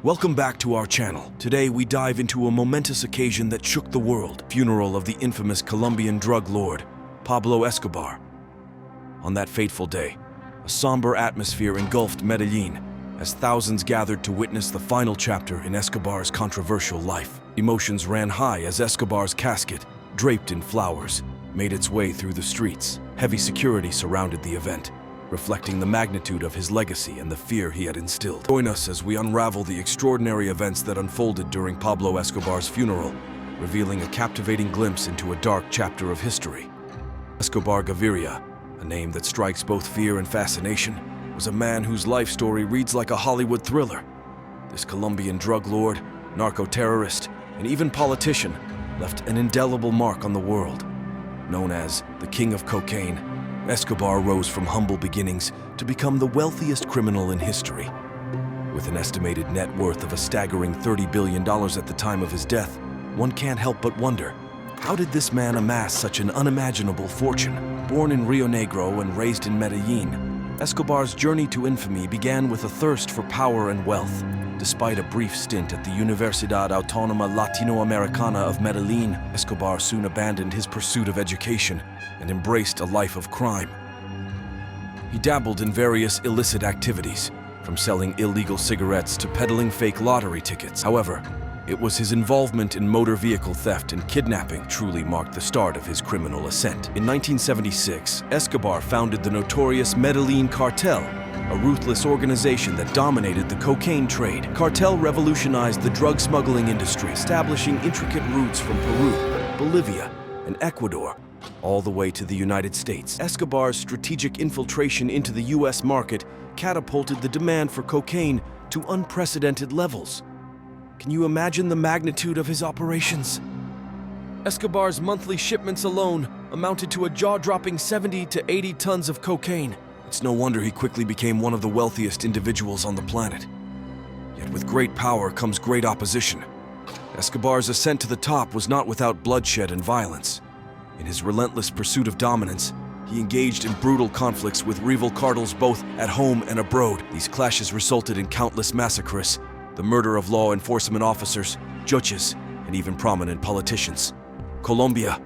Welcome back to our channel. Today we dive into a momentous occasion that shook the world. Funeral of the infamous Colombian drug lord, Pablo Escobar. On that fateful day, a somber atmosphere engulfed Medellín as thousands gathered to witness the final chapter in Escobar's controversial life. Emotions ran high as Escobar's casket, draped in flowers, made its way through the streets. Heavy security surrounded the event, reflecting the magnitude of his legacy and the fear he had instilled. Join us as we unravel the extraordinary events that unfolded during Pablo Escobar's funeral, revealing a captivating glimpse into a dark chapter of history. Escobar Gaviria, a name that strikes both fear and fascination, was a man whose life story reads like a Hollywood thriller. This Colombian drug lord, narcoterrorist, and even politician left an indelible mark on the world. Known as the King of Cocaine, Escobar rose from humble beginnings to become the wealthiest criminal in history. With an estimated net worth of a staggering $30 billion at the time of his death, one can't help but wonder, how did this man amass such an unimaginable fortune? Born in Rionegro and raised in Medellín, Escobar's journey to infamy began with a thirst for power and wealth. Despite a brief stint at the Universidad Autónoma Latinoamericana of Medellín, Escobar soon abandoned his pursuit of education and embraced a life of crime. He dabbled in various illicit activities, from selling illegal cigarettes to peddling fake lottery tickets. However, it was his involvement in motor vehicle theft and kidnapping truly marked the start of his criminal ascent. In 1976, Escobar founded the notorious Medellín cartel, a ruthless organization that dominated the cocaine trade. Cartel revolutionized the drug smuggling industry, establishing intricate routes from Peru, Bolivia, and Ecuador, all the way to the United States. Escobar's strategic infiltration into the U.S. market catapulted the demand for cocaine to unprecedented levels. Can you imagine the magnitude of his operations? Escobar's monthly shipments alone amounted to a jaw-dropping 70 to 80 tons of cocaine. It's no wonder he quickly became one of the wealthiest individuals on the planet. Yet with great power comes great opposition. Escobar's ascent to the top was not without bloodshed and violence. In his relentless pursuit of dominance, he engaged in brutal conflicts with rival cartels both at home and abroad. These clashes resulted in countless massacres, the murder of law enforcement officers, judges, and even prominent politicians. Colombia,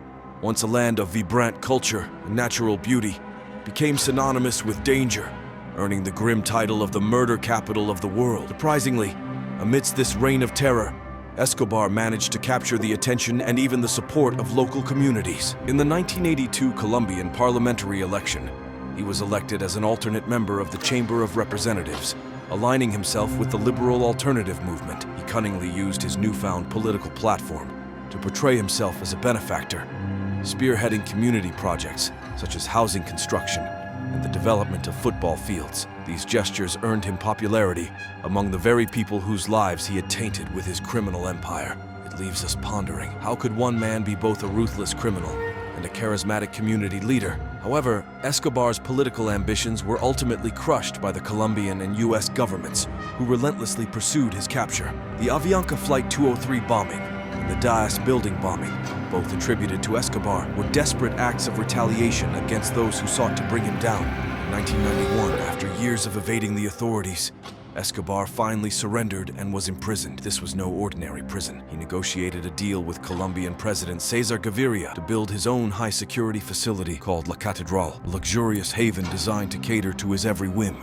once a land of vibrant culture and natural beauty, became synonymous with danger, earning the grim title of the murder capital of the world. Surprisingly, amidst this reign of terror, Escobar managed to capture the attention and even the support of local communities. In the 1982 Colombian parliamentary election, he was elected as an alternate member of the Chamber of Representatives, aligning himself with the liberal alternative movement. He cunningly used his newfound political platform to portray himself as a benefactor, spearheading community projects such as housing construction and the development of football fields. These gestures earned him popularity among the very people whose lives he had tainted with his criminal empire. It leaves us pondering, how could one man be both a ruthless criminal and a charismatic community leader? However, Escobar's political ambitions were ultimately crushed by the Colombian and U.S. governments, who relentlessly pursued his capture. The Avianca Flight 203 bombing and the Daas building bombing, both attributed to Escobar, were desperate acts of retaliation against those who sought to bring him down. In 1991, after years of evading the authorities, Escobar finally surrendered and was imprisoned. This was no ordinary prison. He negotiated a deal with Colombian President Cesar Gaviria to build his own high-security facility called La Catedral, a luxurious haven designed to cater to his every whim.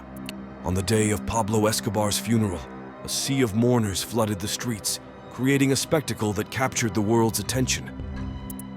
On the day of Pablo Escobar's funeral, a sea of mourners flooded the streets, creating a spectacle that captured the world's attention.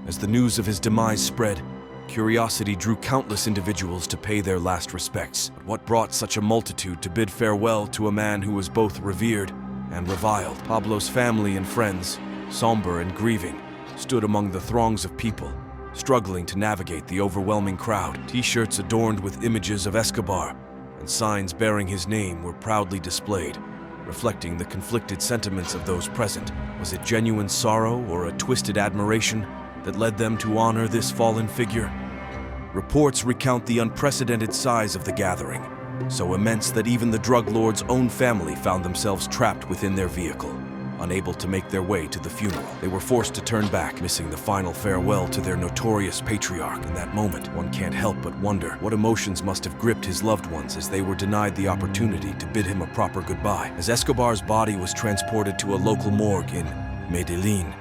As the news of his demise spread, curiosity drew countless individuals to pay their last respects. But what brought such a multitude to bid farewell to a man who was both revered and reviled? Pablo's family and friends, somber and grieving, stood among the throngs of people, struggling to navigate the overwhelming crowd. T-shirts adorned with images of Escobar and signs bearing his name were proudly displayed, reflecting the conflicted sentiments of those present. Was it genuine sorrow or a twisted admiration that led them to honor this fallen figure? Reports recount the unprecedented size of the gathering, so immense that even the drug lord's own family found themselves trapped within their vehicle. Unable to make their way to the funeral, they were forced to turn back, missing the final farewell to their notorious patriarch. In that moment, one can't help but wonder what emotions must have gripped his loved ones as they were denied the opportunity to bid him a proper goodbye. As Escobar's body was transported to a local morgue in Medellín,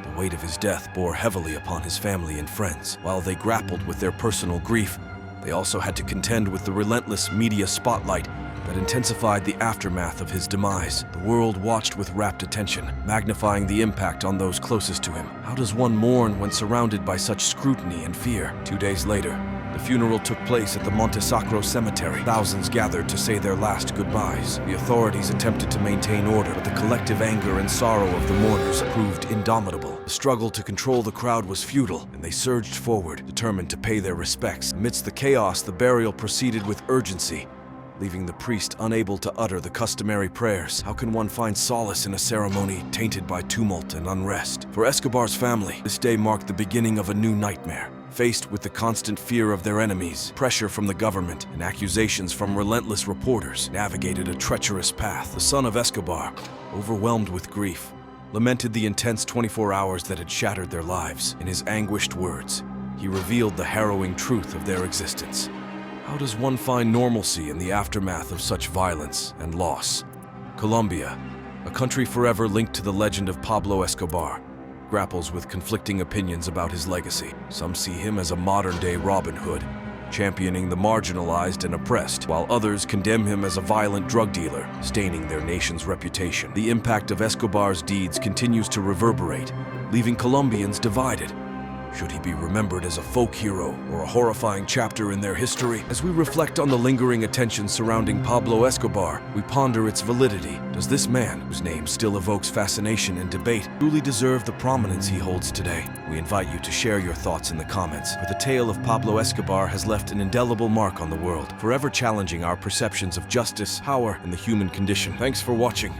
the weight of his death bore heavily upon his family and friends. While they grappled with their personal grief, they also had to contend with the relentless media spotlight that intensified the aftermath of his demise. The world watched with rapt attention, magnifying the impact on those closest to him. How does one mourn when surrounded by such scrutiny and fear? 2 days later, the funeral took place at the Monte Sacro cemetery. Thousands gathered to say their last goodbyes. The authorities attempted to maintain order, but the collective anger and sorrow of the mourners proved indomitable. The struggle to control the crowd was futile, and they surged forward, determined to pay their respects. Amidst the chaos, the burial proceeded with urgency, leaving the priest unable to utter the customary prayers. How can one find solace in a ceremony tainted by tumult and unrest? For Escobar's family, this day marked the beginning of a new nightmare. Faced with the constant fear of their enemies, pressure from the government, and accusations from relentless reporters, navigated a treacherous path. The son of Escobar, overwhelmed with grief, lamented the intense 24 hours that had shattered their lives. In his anguished words, he revealed the harrowing truth of their existence. How does one find normalcy in the aftermath of such violence and loss? Colombia, a country forever linked to the legend of Pablo Escobar, grapples with conflicting opinions about his legacy. Some see him as a modern-day Robin Hood, championing the marginalized and oppressed, while others condemn him as a violent drug dealer, staining their nation's reputation. The impact of Escobar's deeds continues to reverberate, leaving Colombians divided. Should he be remembered as a folk hero or a horrifying chapter in their history? As we reflect on the lingering attention surrounding Pablo Escobar, we ponder its validity. Does this man, whose name still evokes fascination and debate, truly deserve the prominence he holds today? We invite you to share your thoughts in the comments, for the tale of Pablo Escobar has left an indelible mark on the world, forever challenging our perceptions of justice, power, and the human condition. Thanks for watching.